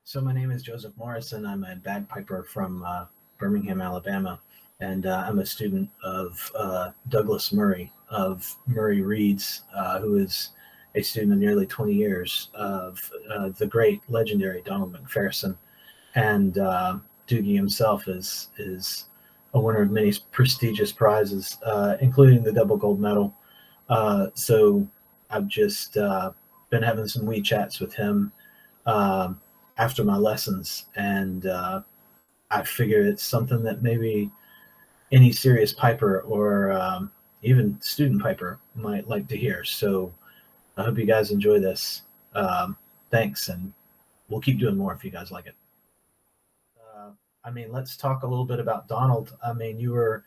So my name is Joseph Morrison. I'm a bagpiper from Birmingham, Alabama, and I'm a student of Douglas Murray of Murray Reeds, who is a student of nearly 20 years of the great legendary Donald MacPherson, and Dougie himself is a winner of many prestigious prizes, including the double gold medal. So I've just been having some wee chats with him um, after my lessons, and I figure it's something that maybe any serious piper or even student piper might like to hear. So I hope you guys enjoy this. Thanks, and we'll keep doing more if you guys like it. Uh, let's talk a little bit about Donald. You were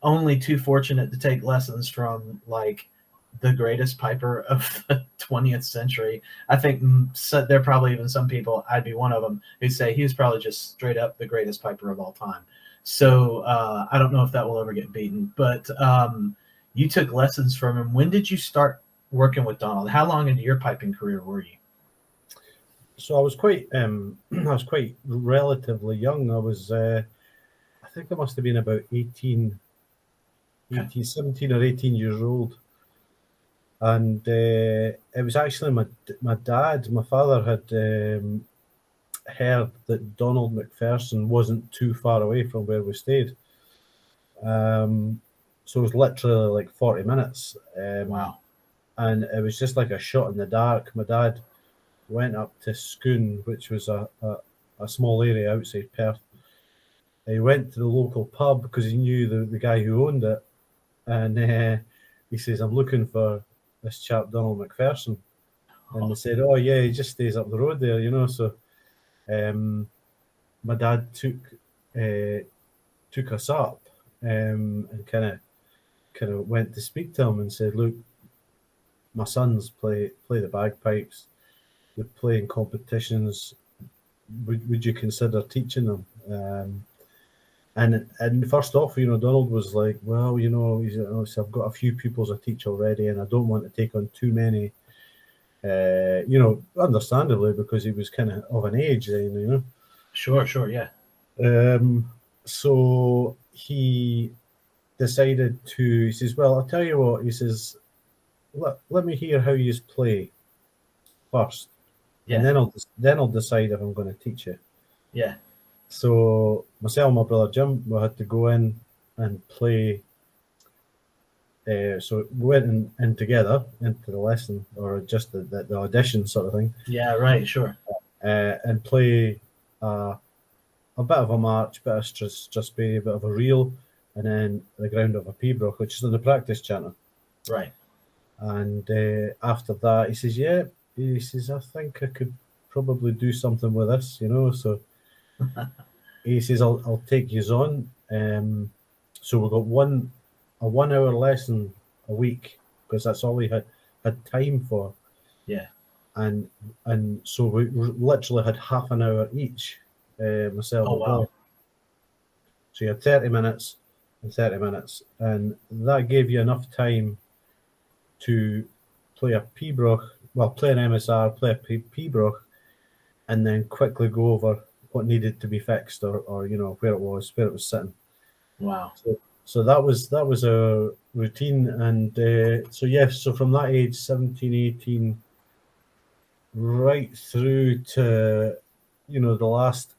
only too fortunate to take lessons from like the greatest piper of the 20th century. I think there are probably even some people, I'd be one of them, who say he was probably just straight up the greatest piper of all time. So I don't know if that will ever get beaten, but you took lessons from him. When did you start working with Donald? How long into your piping career were you? So I was quite, I was quite relatively young. I think I must have been about 17 or 18 years old. And it was actually my dad, my father had heard that Donald MacPherson wasn't too far away from where we stayed. So it was literally like 40 minutes. Wow. And it was just like a shot in the dark. My dad went up to Scone, which was a small area outside Perth. He went to the local pub because he knew the guy who owned it. And he says, I'm looking for this chap, Donald MacPherson. And they said, oh, yeah, he just stays up the road there, you know. So my dad took us up and kind of went to speak to him and said, look, my sons play the bagpipes. They play in competitions. Would you consider teaching them? And first off, Donald was like, well, I've got a few pupils I teach already, and I don't want to take on too many. Understandably, because he was kind of an age then, Sure, yeah. So he decided he says, well, I'll tell you what, he says, let me hear how you play first. Yeah. And then I'll decide if I'm going to teach you. Yeah. So myself and my brother Jim, we had to go in and play. So we went in together into the lesson, or just the audition sort of thing. Yeah, right, sure. And play a bit of a march, bit of Strasberry, a bit of a reel, and then the ground of a Pibroch, which is in the practice chanter. Right. And after that, he says, yeah, he says, I think I could probably do something with this, so he says, I'll take you on. So we got a 1 hour lesson a week, because that's all he had time for. Yeah. And so we literally had half an hour each, myself and wow. So you had 30 minutes and 30 minutes, and that gave you enough time to play a Pibroch, play an MSR, play a Pibroch, and then quickly go over what needed to be fixed, or where it was sitting. Wow. So that was a routine, and so from that age, 17, 18, right through to the last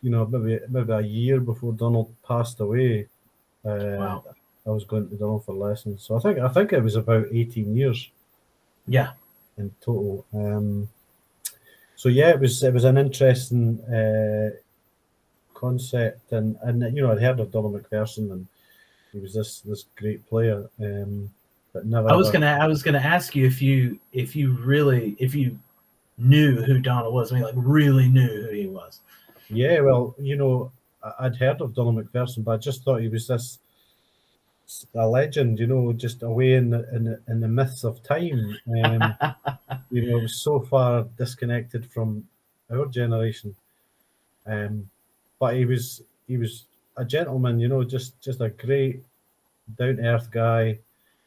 maybe a year before Donald passed away. Wow. I was going to Donald for lessons, so I think it was about 18 years. Yeah. In total. So yeah, it was an interesting concept, and I'd heard of Donald MacPherson, and he was this great player, but never. I was gonna ask you if you knew who Donald was. Really knew who he was. Yeah, well, I'd heard of Donald MacPherson, but I just thought he was a legend, just away in the myths of time. It was so far disconnected from our generation. But he was a gentleman, just a great down to earth guy.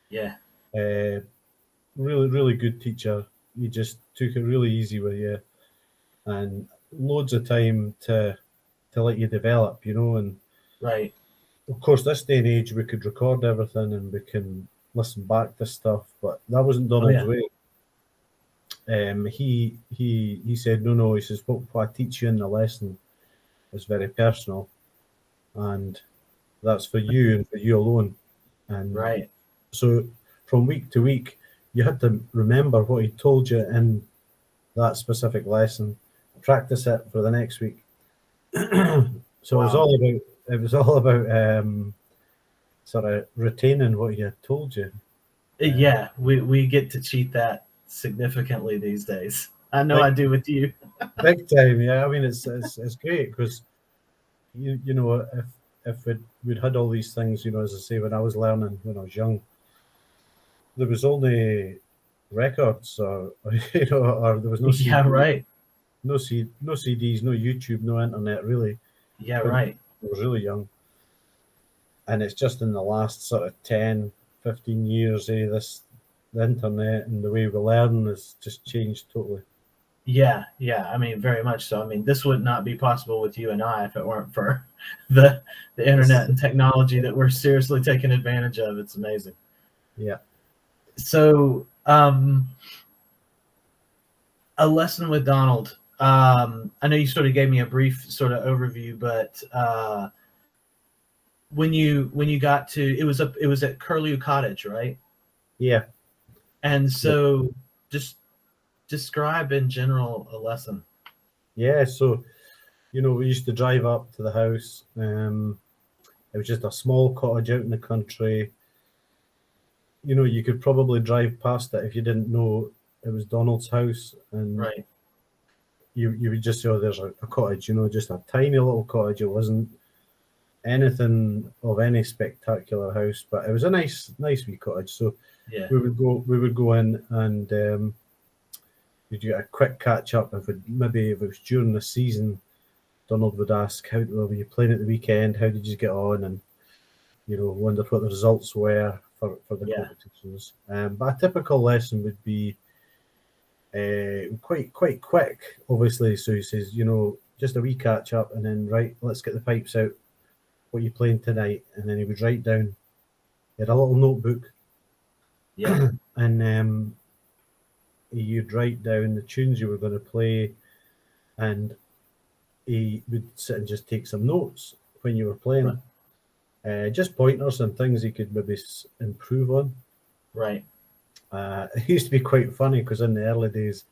Yeah. Really, really good teacher. He just took it really easy with you, and loads of time to let you develop, you know. And Right. of course, this day and age, we could record everything and we can listen back to stuff, but that wasn't Oh Donald's yeah. way. He said, no. He says, what I teach you in the lesson is very personal, and that's for you and for you alone. And Right. so, from week to week, you had to remember what he told you in that specific lesson, practice it for the next week. So Wow. it was all about sort of retaining what he had told you. Yeah, we get to cheat that significantly these days. I know I Big do with you. big time, yeah. I mean, it's great because you know if we'd had all these things, you know, as I say, when I was learning when I was young, there was only records or you know, or there was no Yeah, CD, right. no CDs, no YouTube, no internet really. Yeah, When right. I was really young, and it's just in the last sort of 10, 15 years, the internet and the way we learn has just changed totally. Yeah, yeah. I mean, very much so. I mean, this would not be possible with you and I if it weren't for the It's, internet and technology that we're seriously taking advantage of. It's amazing. yeah, So, a lesson with Donald. I know you sort of gave me a brief sort of overview, but when you got to it was at Curlew Cottage, right? yeah, And so just describe in general a lesson. yeah. So you know, we used to drive up to the house. It was just a small cottage out in the country. You know, you could probably drive past it if you didn't know it was Donald's house, and Right. you would just say, "Oh, there's a cottage." You know, just a tiny little cottage. It wasn't anything of any spectacular house, but it was a nice wee cottage. So Yeah. we would go in and we'd get a quick catch up. If it was during the season, Donald would ask, "How were you playing at the weekend? How did you get on?" And you know, wonder what the results were for the Yeah. competitions. But a typical lesson would be quite quick, obviously. So he says, you know, just a wee catch up, and then right, let's get the pipes out. What are you playing tonight? And then he would write down. He had a little notebook, Yeah. and you'd write down the tunes you were going to play, and he would sit and just take some notes when you were Right. playing, just pointers and things he could maybe improve on. Right. It used to be quite funny because in the early days,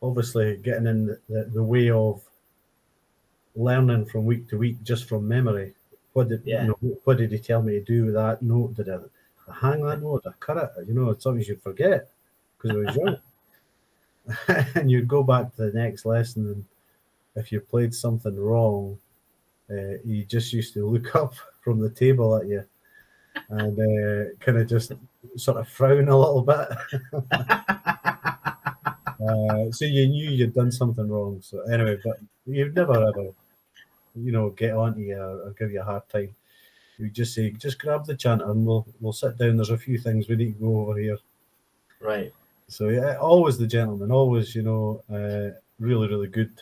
obviously getting in the way of learning from week to week just from memory. Yeah. What did he tell me to do with that note? Did I hang that note? Did I cut it? You know, it's something you'd forget because I was young. And you'd go back to the next lesson, and if you played something wrong, he just used to look up from the table at you and kind of just sort of frown a little bit. So you knew you'd done something wrong. So anyway, but you'd never ever, you know, get onto you or give you a hard time. You just say, just grab the chanter and we'll sit down. There's a few things we need to go over here. Right. So yeah, always the gentleman, always, you know, really good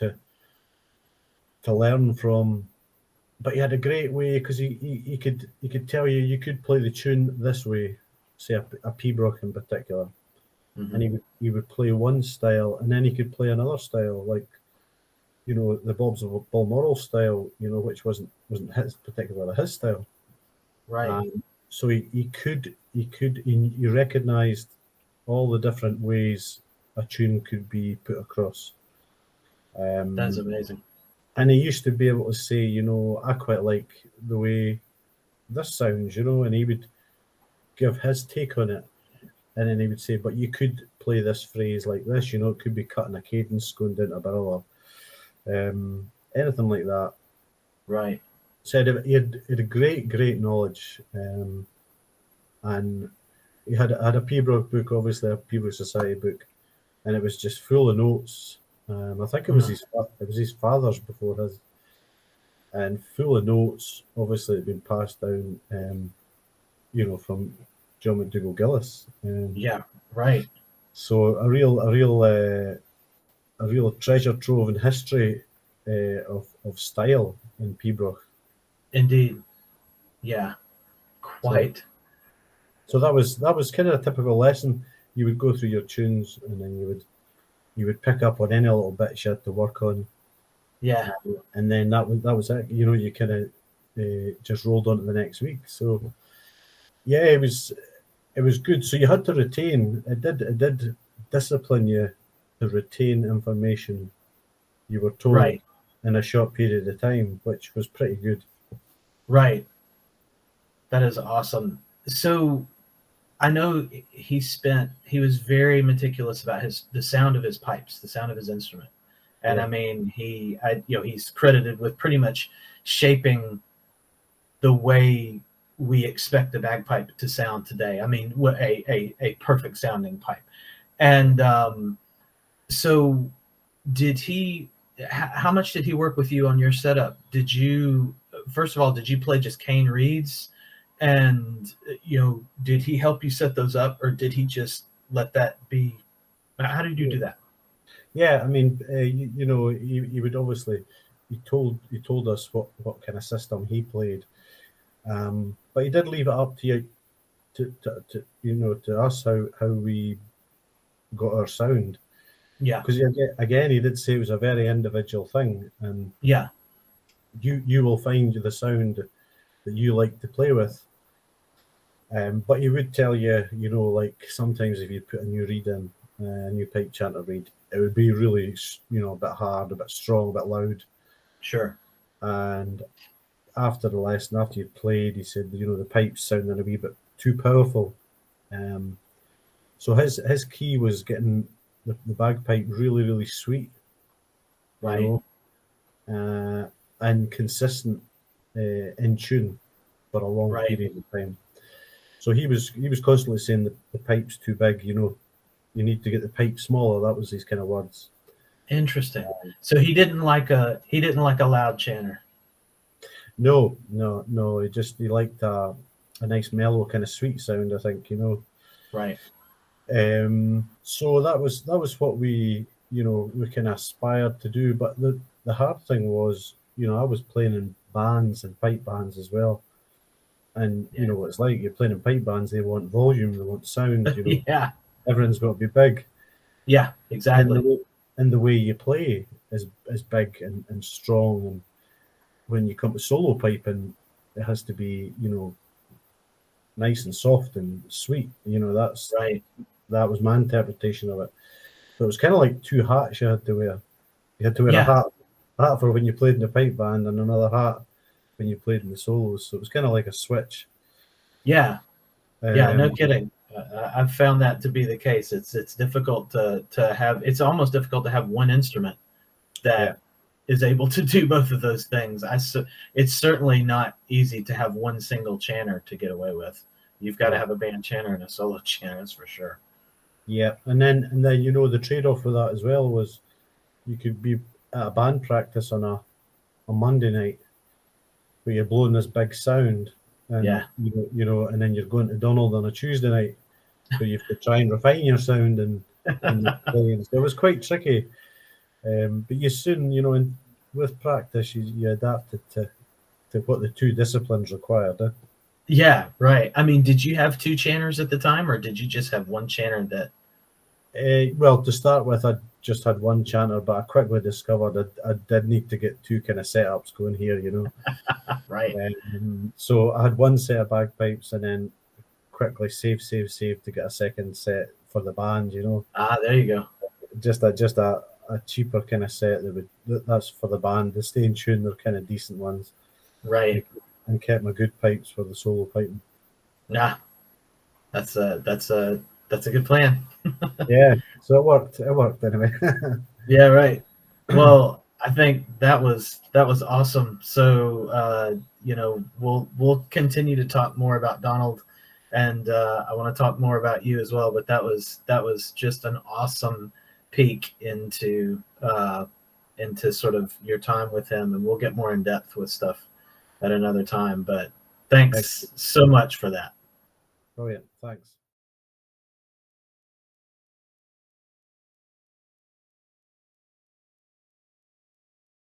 to learn from. But he had a great way because he could tell you you could play the tune this way, say a pibroch in particular, Mm-hmm. and he would play one style, and then he could play another style, like you know the Bob's of Balmoral style, you know, which wasn't his particular his style. Right. So he recognised all the different ways a tune could be put across. That's Um, amazing. and he used to be able to say, you know, I quite like the way this sounds, you know, and he would give his take on it. And then he would say, but you could play this phrase like this, you know, it could be cutting a cadence, going down to a barrel, anything like that. Right. Said he had a great knowledge, and he had a Pembroke book, obviously a Pembroke Society book, and it was just full of notes. I think it was his father's before his, and full of notes. Obviously, it had been passed down, you know, from John McDougall Gillis. Yeah. Right. So a real real treasure trove in history of style in Pembroke. Indeed. Yeah. So, Quite. so that was kind of a typical lesson. You would go through your tunes, and then you would pick up on any little bits you had to work on, Yeah. and then that was it. You know, you kind of just rolled on to the next week. So yeah, it was good. So you had to retain. It did discipline you to retain information you were told Right. in a short period of time, which was pretty good. Right. That is awesome. So I know he was very meticulous about the sound of his pipes, the sound of his instrument. And Yeah. I mean, he's credited with pretty much shaping the way we expect the bagpipe to sound today. I mean, what a perfect sounding pipe. And so did he, how much did he work with you on your setup? Did you, first of all, did you play just cane reeds? And, did he help you set those up, or did he just let that be? How did you do that? Yeah, I mean, you know, he would obviously he told us what kind of system he played, but he did leave it up to you to you know to us how we got our sound, Yeah. because again he did say it was a very individual thing, and Yeah. you will find the sound that you like to play with. But he would tell you, you know, like sometimes if you put a new reed in, a new pipe chanter reed, it would be really, you know, a bit hard, a bit strong, a bit loud. Sure. And after the lesson, after you played, he said, you know, the pipes sounded a wee bit too powerful. Um, so his key was getting the bagpipe really, really sweet, Right. you know, and consistent in tune for a long Right. period of time. So he was constantly saying that the pipe's too big, you know, you need to get the pipe smaller. That was his kind of words. Interesting. So he didn't like a loud chanter. No, no, no. He liked a nice mellow kind of sweet sound, I think, you know. Right. So that was what we kind of aspired to do. But the hard thing was, you know, I was playing in bands and pipe bands as well. And you know what it's like, you're playing in pipe bands, they want volume, they want sound, you know, Yeah. everything's got to be big. Yeah. And Exactly. the way you play is big and strong. And when you come to solo piping, it has to be, you know, nice and soft and sweet. You know, Right. that was my interpretation of it. So it was kind of like two hats you had to wear. You had to wear Yeah. a hat for when you played in the pipe band, and another hat when you played in the solos. So it was kind of like a switch. Yeah. Yeah. No Um, kidding. I've found that to be the case. It's difficult to have. It's almost difficult to have one instrument yeah, that is able to do both of those things. It's certainly not easy to have one single chanter to get away with. You've got to yeah, have a band chanter and a solo chanter, that's for sure. yeah. And then you know the trade off with that as well was you could be at a band practice on a Monday night where you're blowing this big sound, and Yeah. you know, and then you're going to Donald on a Tuesday night, so you have to try and refine your sound and your playing. So it was quite tricky, but you soon, you know, with practice, you adapted to what the two disciplines required. Eh? Yeah, right. I mean, did you have two chanters at the time, or did you just have one chanter that? Well, to start with, I just had one chanter, but I quickly discovered I did need to get two kind of setups going here, you know. Right. So I had one set of bagpipes, and then quickly save to get a second set for the band, you know. Ah, there you go. Just a cheaper kind of set that's for the band. They stay in tune, they're kind of decent ones. Right. And kept my good pipes for the solo piping. Nah, that's a good plan. Yeah, so it worked. It worked anyway. Yeah, right. Well, I think that was awesome. So we'll continue to talk more about Donald, and I want to talk more about you as well. But that was just an awesome peek into sort of your time with him, and we'll get more in depth with stuff at another time. But thanks so much for that. Brilliant. Thanks.